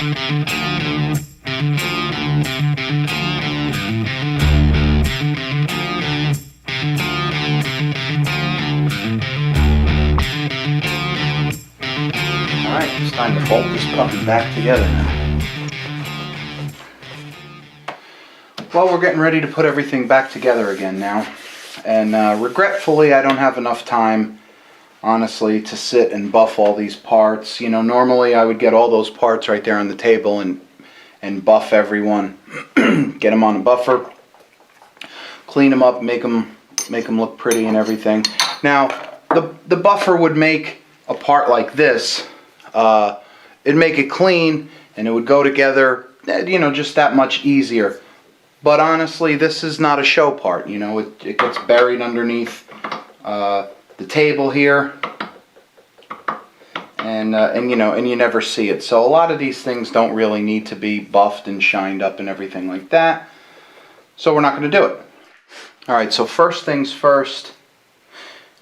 Alright, it's time to bolt this puppy back together now. Well, we're getting ready to put everything back together again now. And regretfully, I don't have enough time, honestly, to sit and buff all these parts. You know, normally I would get all those parts right there on the table and buff everyone. Get them on a buffer, clean them up, make them look pretty and everything. Now, the buffer would make a part like this. It'd make it clean and it would go together, you know, just that much easier. But honestly, this is not a show part. You know, it gets buried underneath the table here, and you know, and you never see it. So a lot of these things don't really need to be buffed and shined up and everything like that. So we're not going to do it. All right. So first things first,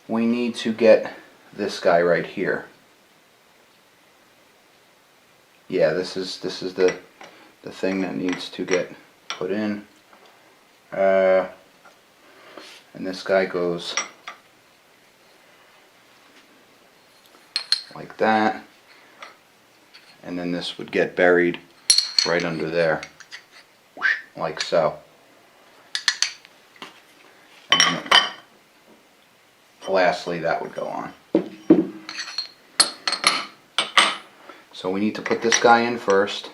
we need to get this guy right here. Yeah, this is the thing that needs to get put in. And this guy goes like that, and then this would get buried right under there, like so. And then lastly, that would go on. So we need to put this guy in first.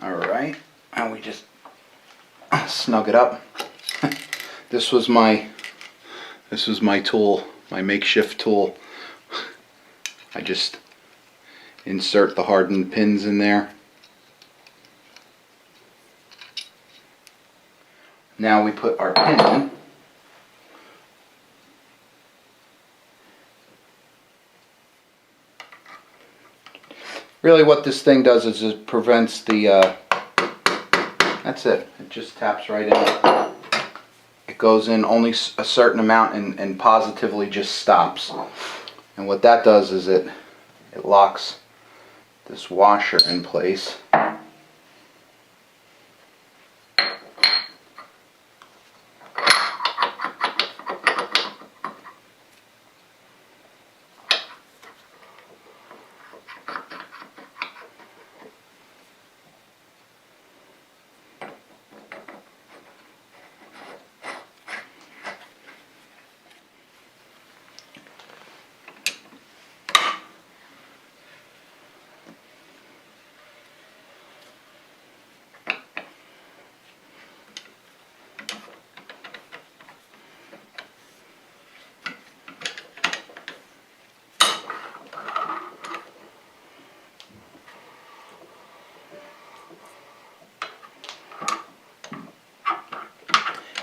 Alright, and we just snug it up. This was my tool, my makeshift tool. I just insert the hardened pins in there. Now we put our pin in. Really what this thing does is it prevents the, that's it. It just taps right in. It goes in only a certain amount and positively just stops. And what that does is it locks this washer in place.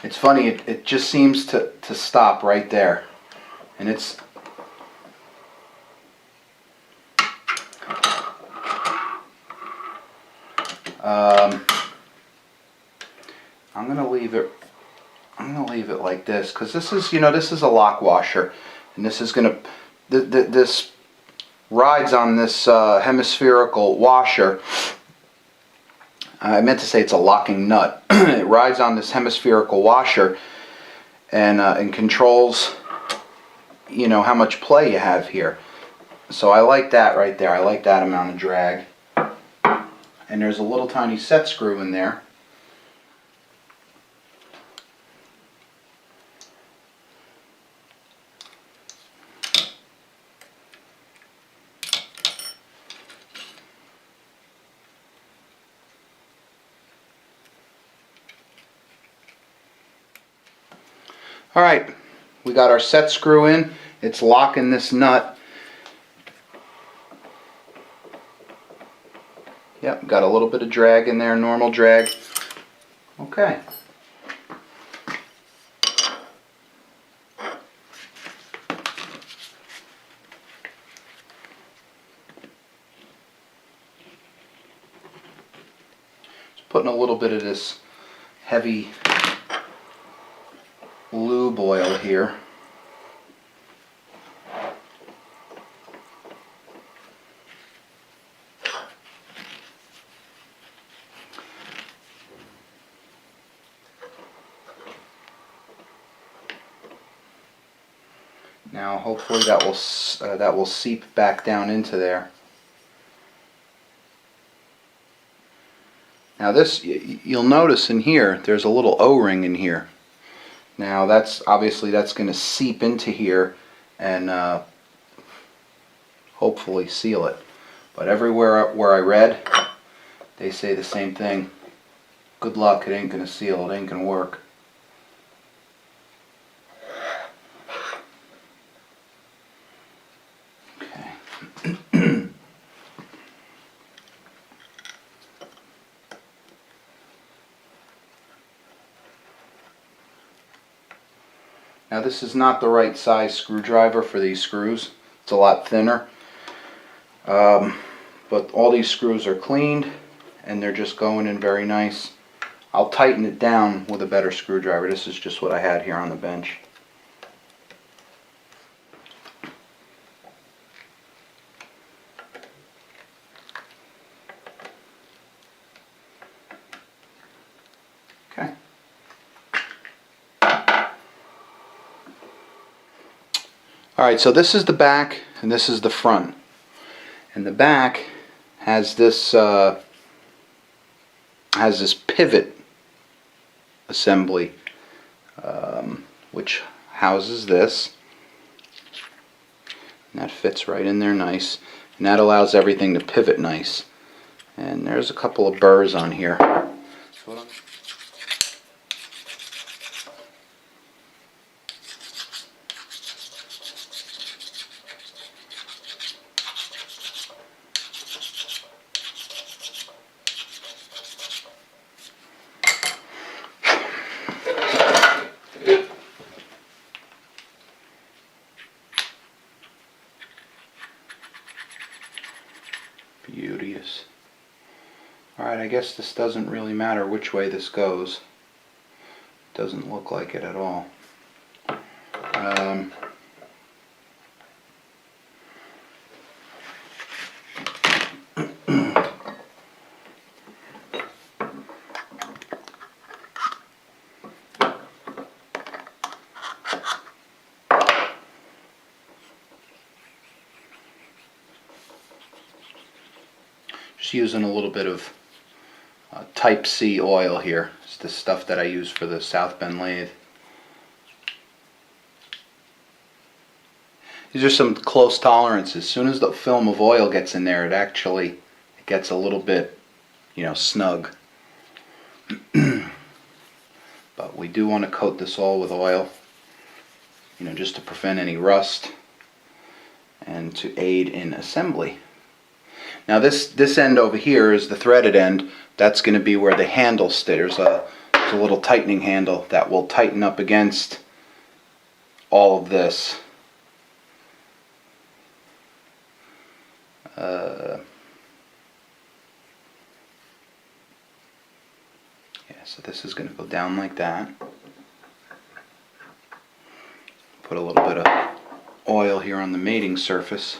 It's funny, it just seems to stop right there. And it's I'm gonna leave it like this, because this is, you know, this is a lock washer, and this is gonna this rides on this hemispherical washer. I meant to say it's a locking nut. It rides on this hemispherical washer and controls, you know, how much play you have here. So I like that right there. I like that amount of drag. And there's a little tiny set screw in there. Alright, we got our set screw in. It's locking this nut. Yep, got a little bit of drag in there, normal drag. Okay. Just putting a little bit of this heavy lube oil here. Now hopefully that will seep back down into there. Now this, you'll notice in here, there's a little O-ring in here. Now that's obviously that's going to seep into here and hopefully seal it. But everywhere where I read, they say the same thing. Good luck, it ain't going to seal, it ain't going to work. Okay. Now this is not the right size screwdriver for these screws. It's a lot thinner. But all these screws are cleaned and they're just going in very nice. I'll tighten it down with a better screwdriver. This is just what I had here on the bench. Okay. Alright, so this is the back and this is the front. And the back has this pivot assembly, which houses this. And that fits right in there nice. And that allows everything to pivot nice. And there's a couple of burrs on here. Beauteous. Alright, I guess this doesn't really matter which way this goes. Doesn't look like it at all. Just using a little bit of Type C oil here. It's the stuff that I use for the South Bend lathe. These are some close tolerances. As soon as the film of oil gets in there, it gets a little bit, snug. But we do want to coat this all with oil, just to prevent any rust and to aid in assembly. Now this end over here is the threaded end. That's going to be where the handle stays. There's a little tightening handle that will tighten up against all of this. Yeah, so this is going to go down like that. Put a little bit of oil here on the mating surface.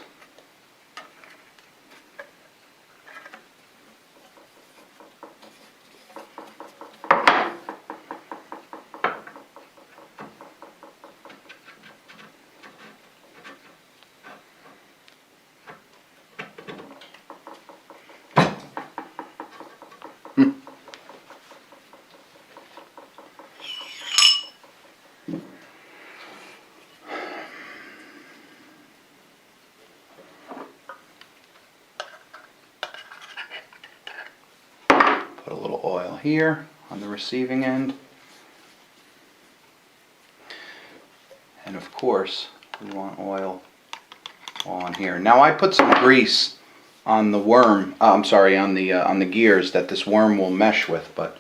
Put a little oil here on the receiving end. And of course, we want oil on here. Now I put some grease on the worm, on the gears that this worm will mesh with, but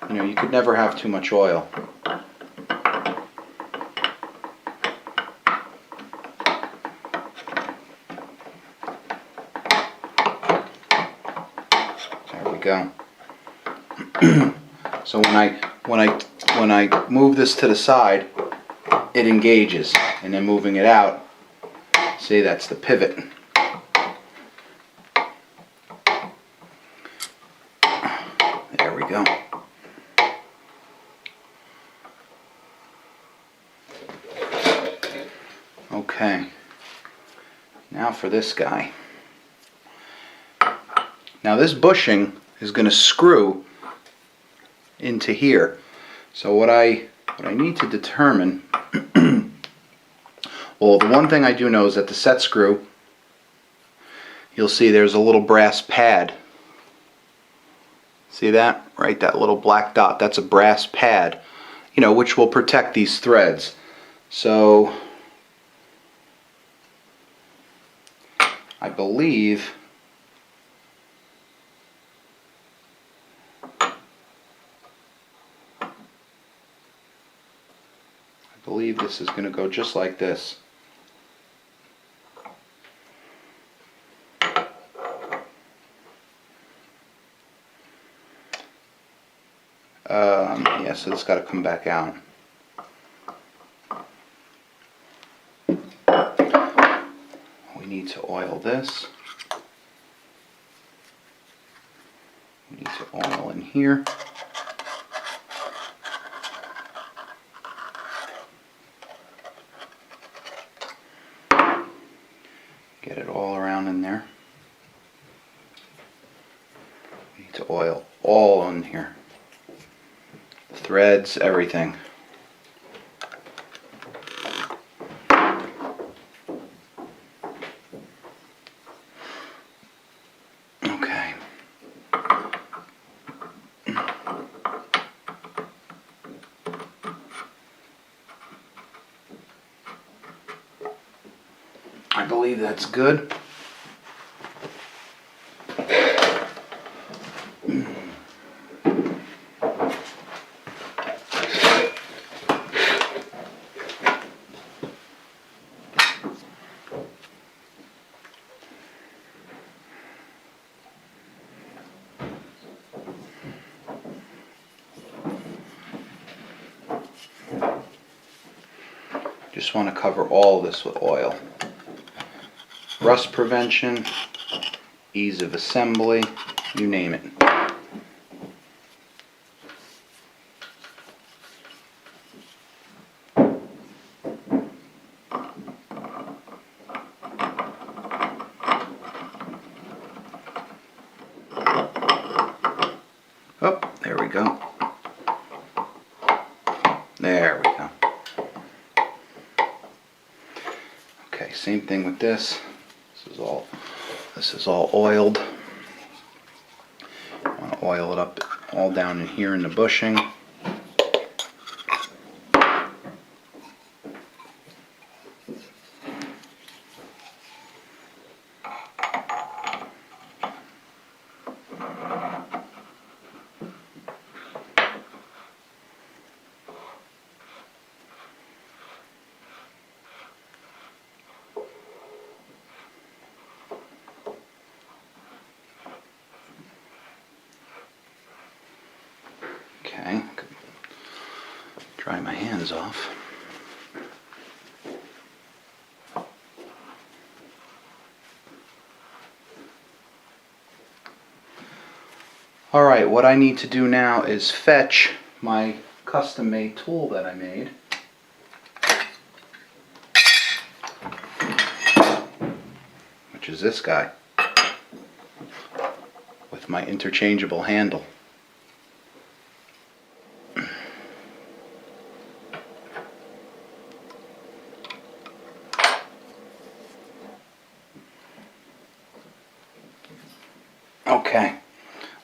you could never have too much oil. There we go. So when I move this to the side, it engages, and then moving it out, see, that's the pivot. There we go. Okay, now for this guy. Now this bushing is going to screw into here. So what I need to determine, well, the one thing I do know is that the set screw, you'll see there's a little brass pad. See that? Right, that little black dot, that's a brass pad, you know, which will protect these threads. So I believe this is going to go just like this. Yeah, so it's got to come back out. We need to oil this. We need to oil in here. Get it all around in there. We need to oil all in here. The threads, everything. Okay. I believe that's good. Just want to cover all this with oil. Rust prevention, ease of assembly, you name it. Oh, there we go. There we go. Okay, same thing with this. This is all oiled. I want to oil it up all down in here in the bushing. Okay, dry my hands off. Alright, what I need to do now is fetch my custom-made tool that I made. Which is this guy. With my interchangeable handle. Okay,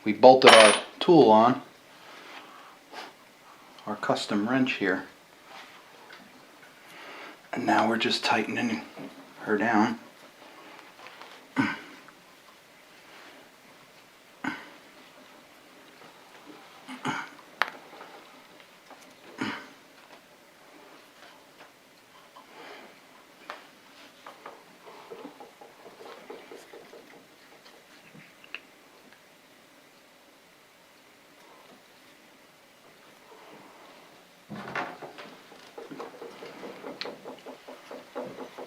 we bolted our tool on, our custom wrench here, and now we're just tightening her down.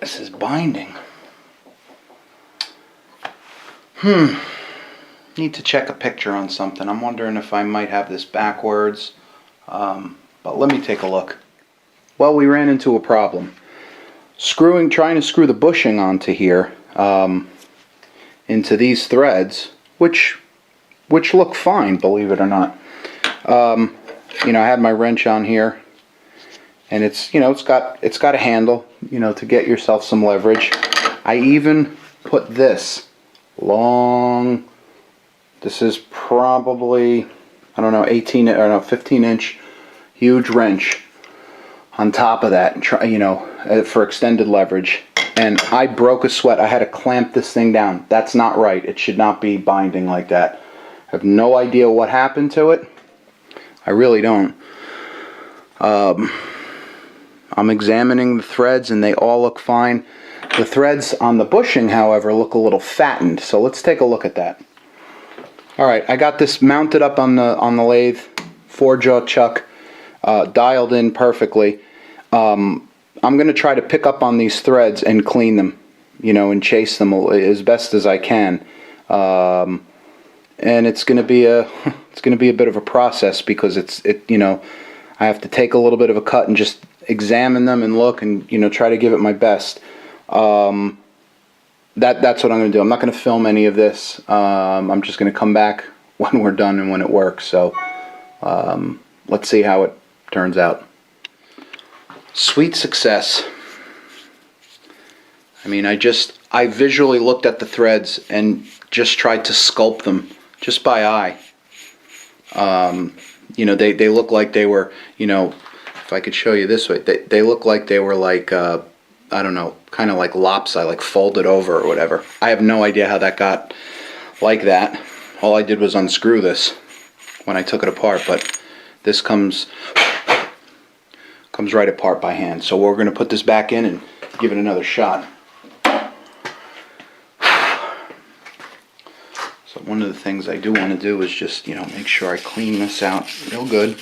This is binding. Need to check a picture on something. I'm wondering if I might have this backwards. But let me take a look. Well, we ran into a problem. trying to screw the bushing onto here, into these threads, which look fine, believe it or not. You know, I had my wrench on here, and it's, you know, it's got a handle, you know, to get yourself some leverage. I even put this long, this is probably, I don't know, 15-inch huge wrench on top of that, you know, for extended leverage. And I broke a sweat. I had to clamp this thing down. That's not right. It should not be binding like that. I have no idea what happened to it. I really don't. I'm examining the threads and they all look fine. The threads on the bushing, however, look a little fattened. So let's take a look at that. Alright, I got this mounted up on the lathe, 4-jaw chuck, dialed in perfectly. I'm going to try to pick up on these threads and clean them, you know, and chase them as best as I can. And it's going to be a bit of a process because you know, I have to take a little bit of a cut and just examine them and look and, you know, try to give it my best. That's what I'm going to do. I'm not going to film any of this. I'm just going to come back when we're done and when it works. So let's see how it turns out. Sweet success. I mean, I visually looked at the threads and just tried to sculpt them just by eye. You know, they look like they were, you know, if I could show you this way, they look like they were like, I don't know, kind of like lopsided, like folded over or whatever. I have no idea how that got like that. All I did was unscrew this when I took it apart, but this comes right apart by hand. So we're going to put this back in and give it another shot. So one of the things I do want to do is just, you know, make sure I clean this out real good.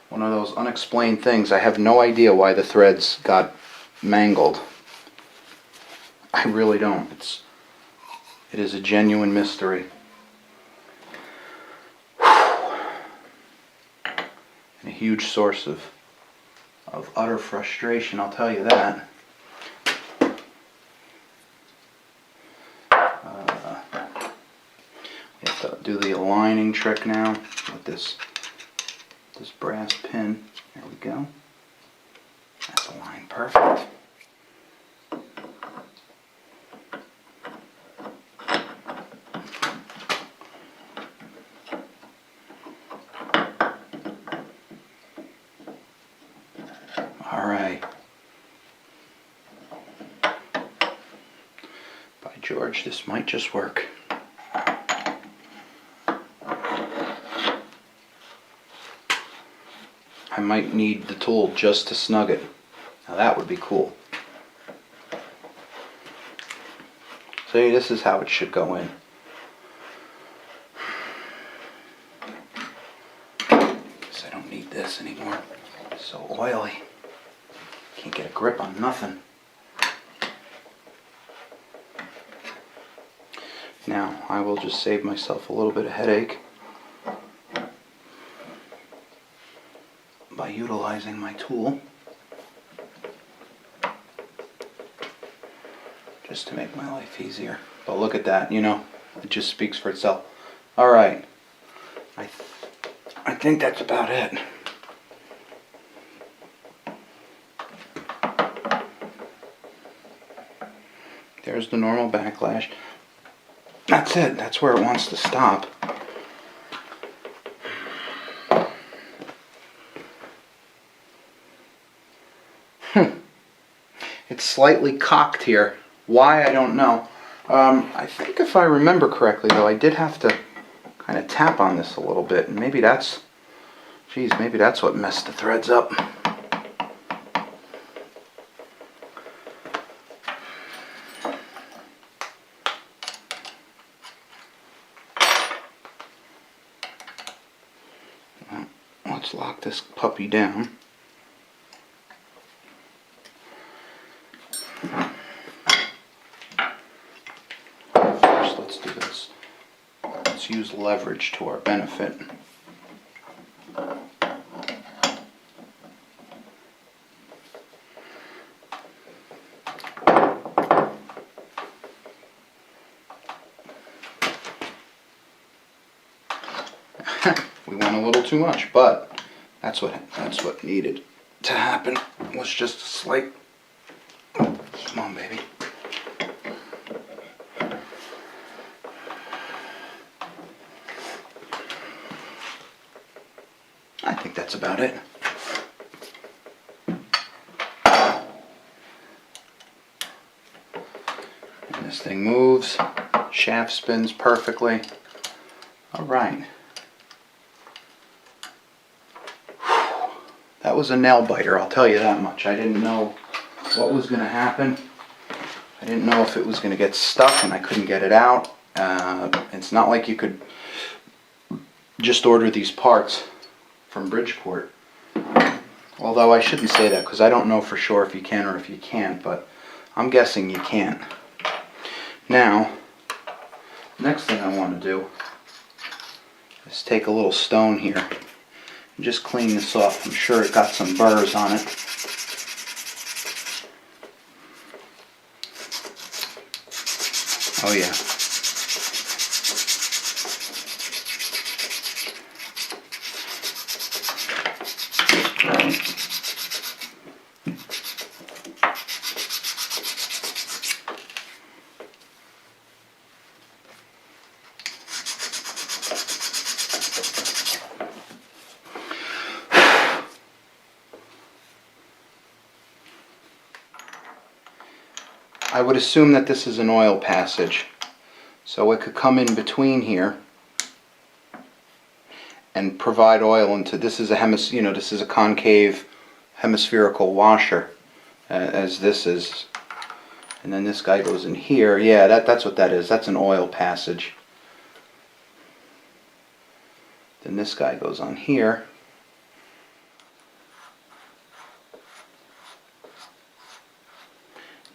One of those unexplained things. I have no idea why the threads got mangled. I really don't. It is a genuine mystery. And a huge source of utter frustration, I'll tell you that. We have to do the aligning trick now with this brass pin. There we go. That's aligned perfect. Alright. By George, this might just work. I might need the tool just to snug it. Now that would be cool. See, this is how it should go in. Guess I don't need this anymore. It's so oily. Can't get a grip on nothing. Now, I will just save myself a little bit of headache by utilizing my tool just to make my life easier. But look at that, you know, it just speaks for itself. Alright, I think that's about it. There's the normal backlash. That's it, that's where it wants to stop. It's slightly cocked here. Why, I don't know. I think if I remember correctly, though, I did have to kind of tap on this a little bit, and maybe that's, geez, maybe that's what messed the threads up. Well, let's lock this puppy down. First, let's do this. let's use leverage to our benefit. We went a little too much, but that's what needed to happen. Was just a slight. Come on, baby. I think that's about it. And this thing moves, shaft spins perfectly. All right. That was a nail biter, I'll tell you that much. I didn't know what was going to happen. I didn't know if it was going to get stuck and I couldn't get it out. It's not like you could just order these parts from Bridgeport. Although I shouldn't say that because I don't know for sure if you can or if you can't, but I'm guessing you can't. Now, next thing I want to do is take a little stone here and just clean this off. I'm sure it got some burrs on it. Oh yeah. I would assume that this is an oil passage, so it could come in between here and provide oil into. This is a this is a concave hemispherical washer, as this is, and then this guy goes in here. Yeah, that's what that is. That's an oil passage. Then this guy goes on here.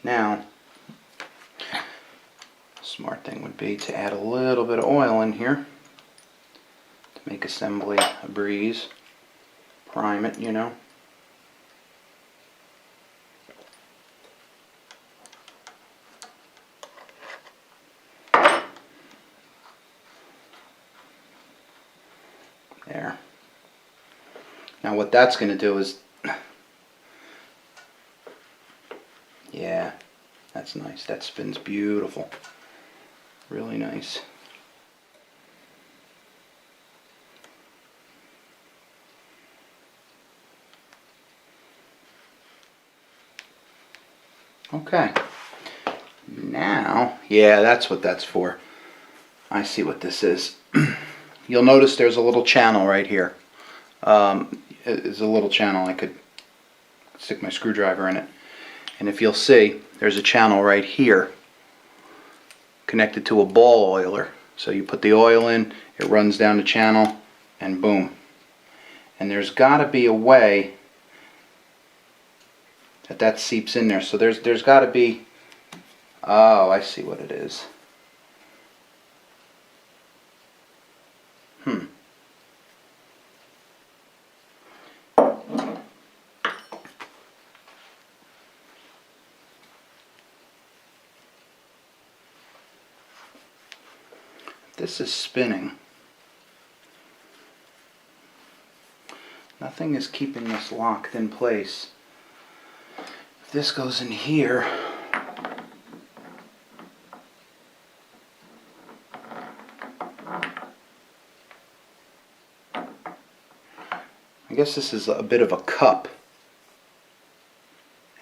Now, smart thing would be to add a little bit of oil in here to make assembly a breeze. Prime it, you know. There. Now what that's going to do is, yeah, that's nice. That spins beautiful. Really nice. Okay. Now, yeah, that's what that's for. I see what this is. You'll notice there's a little channel right here. It's a little channel. I could stick my screwdriver in it. And if you'll see, there's a channel right here connected to a ball oiler. So you put the oil in, it runs down the channel, and boom. And there's got to be a way that seeps in there. So there's got to be, oh, I see what it is. This is spinning. Nothing is keeping this locked in place. If this goes in here, I guess this is a bit of a cup,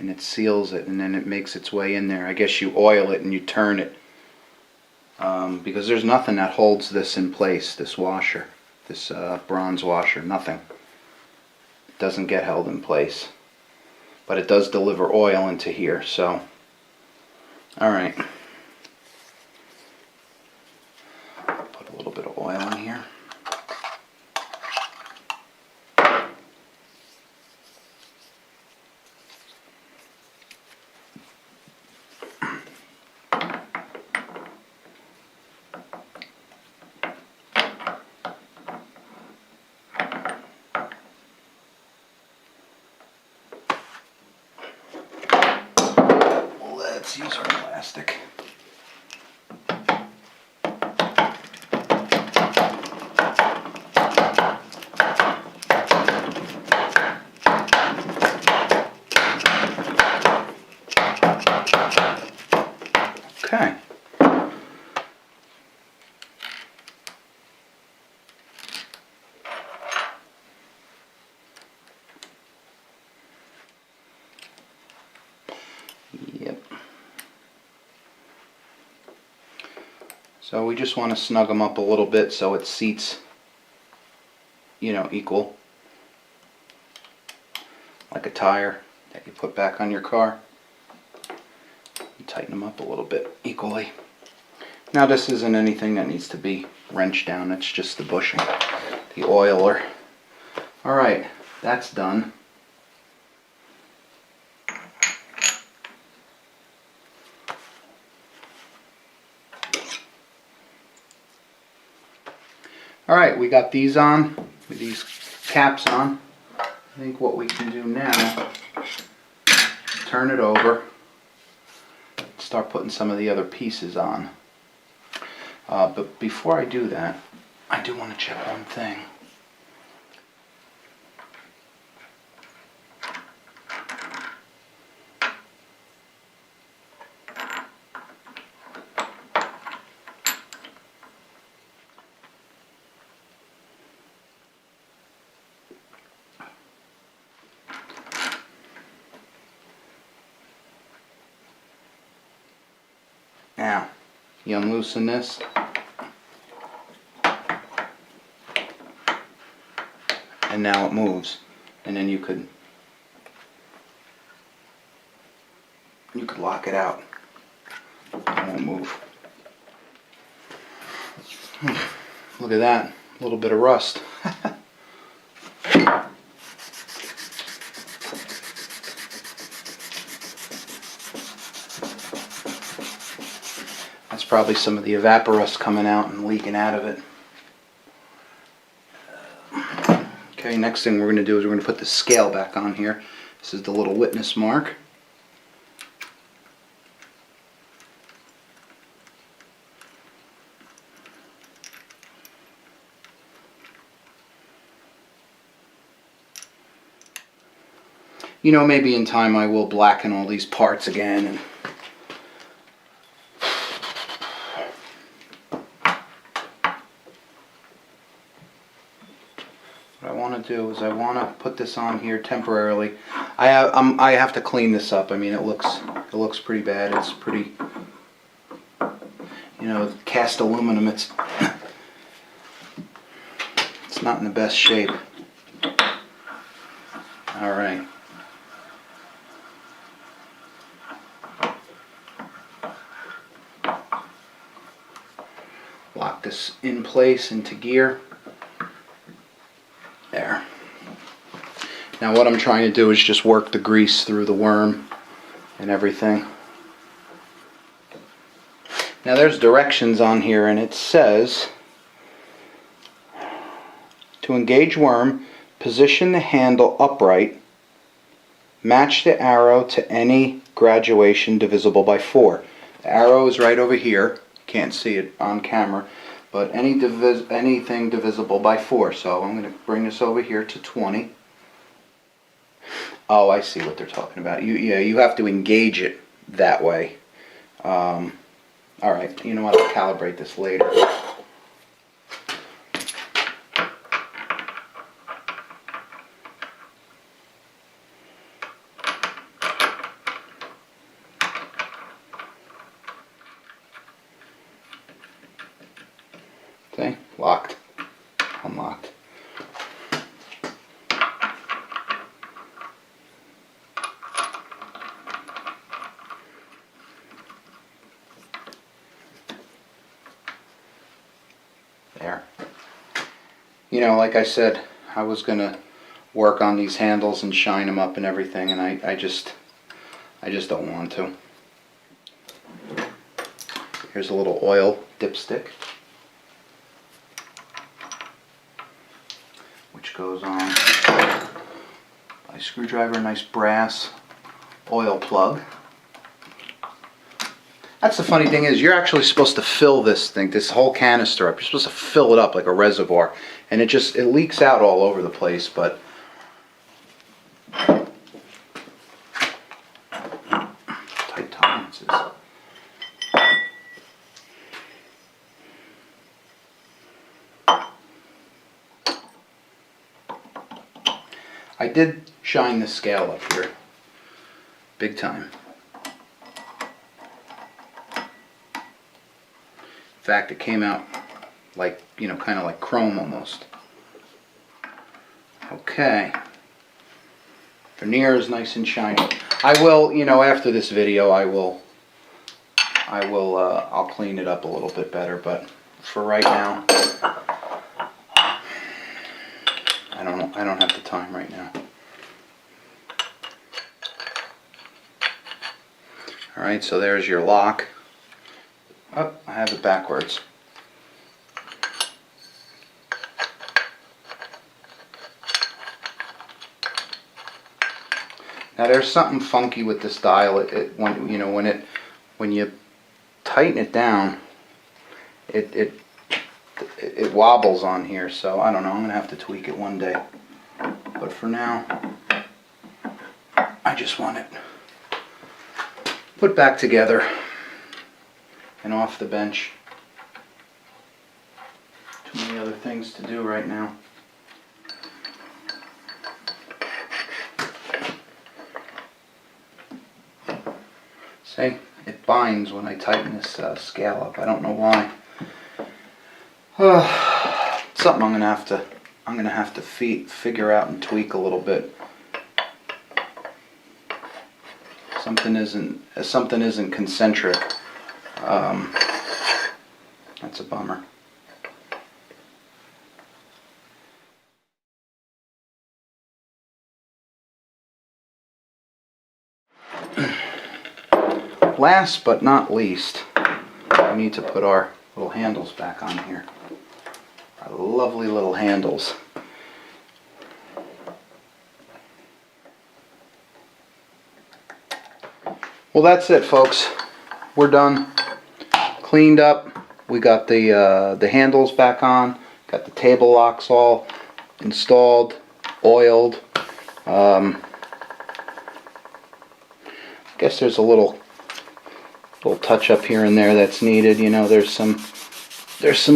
and it seals it, and then it makes its way in there. I guess you oil it and you turn it, because there's nothing that holds this in place, this washer, this bronze washer, nothing. It doesn't get held in place, but it does deliver oil into here. So, all right, put a little bit of oil in here. let's use our plastic. Okay. Yep. So we just want to snug them up a little bit so it seats, you know, equal. Like a tire that you put back on your car. You tighten them up a little bit equally. Now this isn't anything that needs to be wrenched down, it's just the bushing, the oiler. Alright, that's done. Alright, we got these on, with these caps on. I think what we can do now, turn it over, start putting some of the other pieces on. But before I do that, I do want to check one thing. Now, you unloosen this. And now it moves. And then you could lock it out. It won't move. Look at that. A little bit of rust. That's probably some of the evaporust coming out and leaking out of it. Okay, next thing we're going to do is we're going to put the scale back on here. This is the little witness mark. You know, maybe in time I will blacken all these parts again. And what I want to do is I want to put this on here temporarily. I have to clean this up. I mean, it looks pretty bad. It's pretty, you know, cast aluminum. It's not in the best shape. All right. Lock this in place into gear. There. Now what I'm trying to do is just work the grease through the worm and everything. Now there's directions on here and it says to engage worm, position the handle upright, match the arrow to any graduation divisible by 4. The arrow is right over here. Can't see it on camera, but anything divisible by 4. So I'm going to bring this over here to 20. Oh, I see what they're talking about. You have to engage it that way. All right, you know what? I'll calibrate this later. Okay, locked, unlocked. There. You know, like I said, I was gonna work on these handles and shine them up and everything, and I just don't want to. Here's a little oil dipstick, which goes on by screwdriver, nice brass oil plug. That's the funny thing is, you're actually supposed to fill this thing, this whole canister up. You're supposed to fill it up like a reservoir, and it leaks out all over the place. But tight tolerances. I did shine the scale up here, big time. In fact, it came out like, you know, kind of like chrome almost. Okay. Veneer is nice and shiny. I will, you know, after this video, I'll clean it up a little bit better, but for right now, I don't have the time right now. All right, so there's your lock. Oh, I have it backwards. Now there's something funky with this dial. When you tighten it down, it wobbles on here. So I don't know. I'm gonna have to tweak it one day. But for now, I just want it put back together and off the bench. Too many other things to do right now. See, it binds when I tighten this scale up. I don't know why. Something I'm gonna have to figure out and tweak a little bit. Something isn't concentric. That's a bummer. Last but not least, we need to put our little handles back on here. Our lovely little handles. Well, that's it, folks. We're done. Cleaned up. We got the handles back on. Got the table locks all installed, oiled. I guess there's a little touch up here and there that's needed. You know, there's some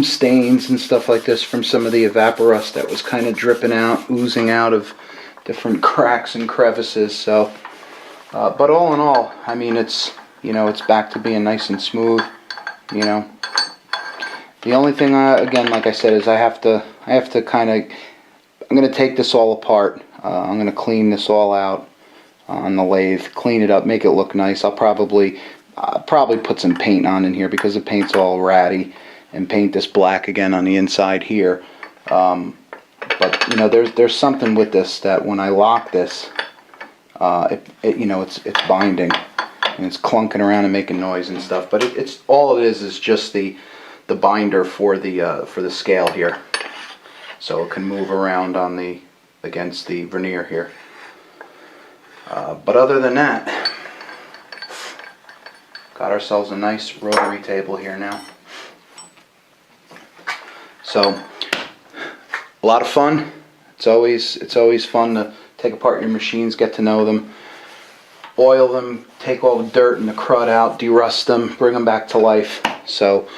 stains and stuff like this from some of the evaporust that was kind of dripping out, oozing out of different cracks and crevices. So, but all in all, I mean, it's back to being nice and smooth. You know, the only thing, again, like I said, is I have to kind of, I'm going to take this all apart. I'm going to clean this all out on the lathe, clean it up, make it look nice. I'll probably put some paint on in here because the paint's all ratty, and paint this black again on the inside here. But you know, there's something with this that when I lock this, it's binding and it's clunking around and making noise and stuff. But it's all it is just the binder for the scale here, so it can move around on against the veneer here. But other than that, got ourselves a nice rotary table here now. So a lot of fun. It's always fun to take apart your machines, get to know them, oil them, take all the dirt and the crud out, derust them, bring them back to life. So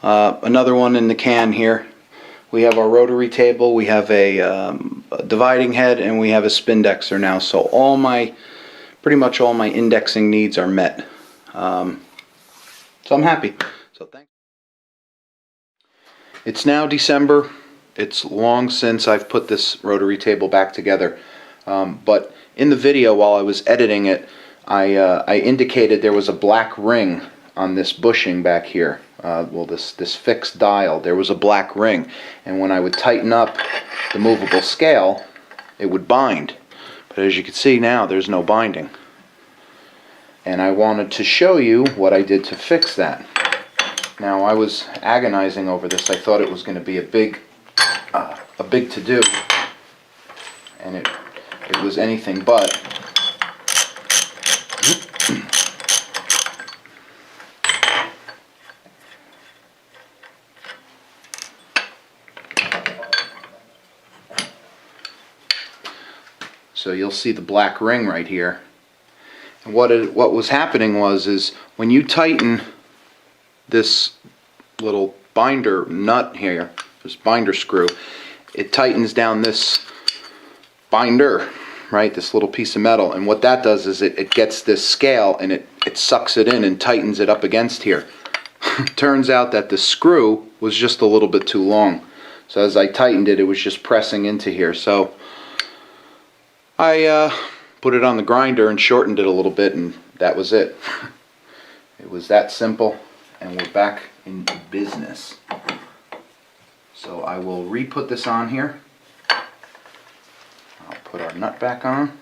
another one in the can here. We have our rotary table, we have a dividing head, and we have a spindexer now. So pretty much all my indexing needs are met. So I'm happy. So thanks. It's now December. It's long since I've put this rotary table back together. But in the video, while I was editing it, I indicated there was a black ring on this bushing back here. This fixed dial, there was a black ring, and when I would tighten up the movable scale, it would bind. But as you can see now, there's no binding. And I wanted to show you what I did to fix that. Now, I was agonizing over this. I thought it was going to be a big to-do, and it was anything but. So you'll see the black ring right here. And what was happening is when you tighten this little binder nut here, this binder screw, it tightens down this binder, right, this little piece of metal, and what that does is it gets this scale and it sucks it in and tightens it up against here. Turns out that the screw was just a little bit too long, so as I tightened it, it was just pressing into here. So I put it on the grinder and shortened it a little bit, and that was it. It was that simple, and we're back in business. So I will re-put this on here. I'll put our nut back on.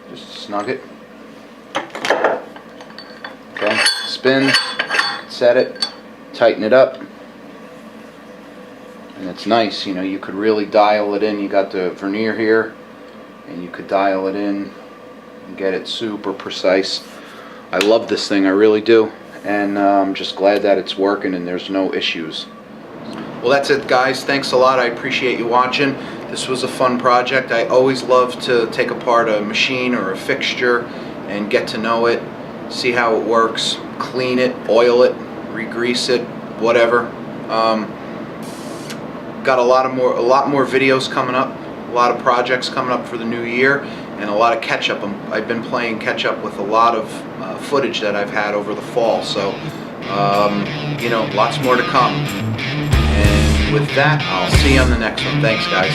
Just snug it. Okay, spin, set it, tighten it up. And it's nice, you know, you could really dial it in. You got the vernier here, and you could dial it in and get it super precise. I love this thing, I really do, and I'm just glad that it's working and there's no issues. Well, that's it, guys. Thanks a lot. I appreciate you watching. This was a fun project. I always love to take apart a machine or a fixture and get to know it, see how it works, clean it, oil it, re-grease it, whatever. Got a lot more videos coming up, a lot of projects coming up for the new year, and a lot of catch up. I've been playing catch up with a lot of footage that I've had over the fall, so you know, lots more to come. And with that, I'll see you on the next one. Thanks, guys.